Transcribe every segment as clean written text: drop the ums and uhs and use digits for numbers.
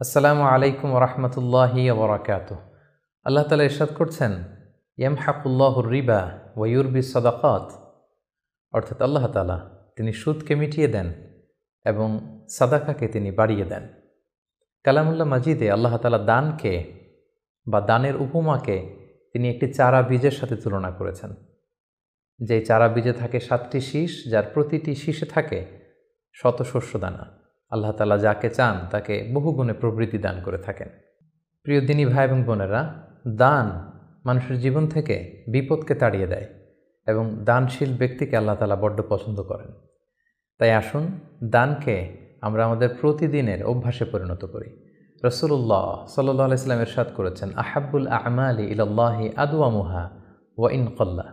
আসসালামু আলাইকুম রহমতুল্লাহি ওবরাকাতুহ। আল্লাহ তাআলা ইরশাদ করছেন, ইয়ামহাকুল্লাহুর রিবা ওয়া ইউরবিস সাদাকাত। অর্থাৎ আল্লাহ তাআলা তিনি সুদকে মিটিয়ে দেন এবং সাদাকাকে তিনি বাড়িয়ে দেন। কালামুল্লাহ মাজিদে আল্লাহ তাআলা দানকে বা দানের উপমাকে তিনি একটি চারা বীজের সাথে তুলনা করেছেন। যেই চারা বীজে থাকে 7টি শীষ, যার প্রতিটি শীষে থাকে শত শস্য দানা। আল্লাহ তাআলা যাকে চান তাকে বহুগুণে প্রবৃদ্ধি দান করে থাকেন। প্রিয় দিনী ভাই এবং বোনেরা, দান মানুষের জীবন থেকে বিপদকে তাড়িয়ে দেয় এবং দানশীল ব্যক্তিকে আল্লাহ তাআলা বড্ড পছন্দ করেন। তাই আসুন দানকে আমরা আমাদের প্রতিদিনের অভ্যাসে পরিণত করি। রাসূলুল্লাহ সাল্লাল্লাহু আলাইহি ওয়াসাল্লাম ইরশাদ করেছেন, আহাব্বুল আ'মালি ইলাল্লাহি আদওয়ামুহা ওয়া ইন ক্বাল্লা।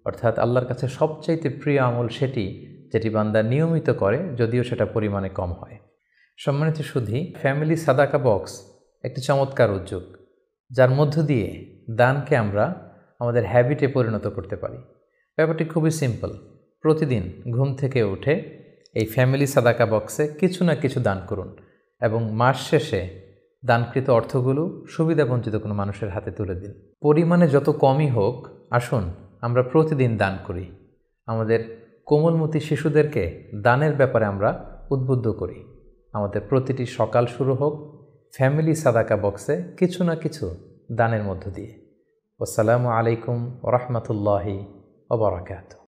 অর্থাৎ আল্লাহর কাছে সবচাইতে প্রিয় আমল সেটি যেটি বান্দা নিয়মিত করে, যদিও সেটা পরিমাণে কম হয়। সম্মানিত সুধী, ফ্যামিলি সাদাকা বক্স একটি চমৎকার উদ্যোগ, যার মধ্য দিয়ে দানকে আমরা আমাদের হ্যাবিটে পরিণত করতে পারি। ব্যাপারটি খুবই সিম্পল। প্রতিদিন ঘুম থেকে উঠে এই ফ্যামিলি সাদাকা বক্সে কিছু না কিছু দান করুন এবং মাস শেষে দানকৃত অর্থগুলো সুবিধাবঞ্চিত কোনো মানুষের হাতে তুলে দিন। পরিমাণে যত কমই হোক, আসুন আমরা প্রতিদিন দান করি। আমাদের কোমলমতি শিশুদেরকে দানের ব্যাপারে আমরা উদ্বুদ্ধ করি। আমাদের প্রতিটি সকাল শুরু হোক ফ্যামিলি সাদাকা বক্সে কিছু না কিছু দানের মধ্য দিয়ে। আসসালামু আলাইকুম ওয়া রাহমাতুল্লাহি ওয়া বারাকাতুহু।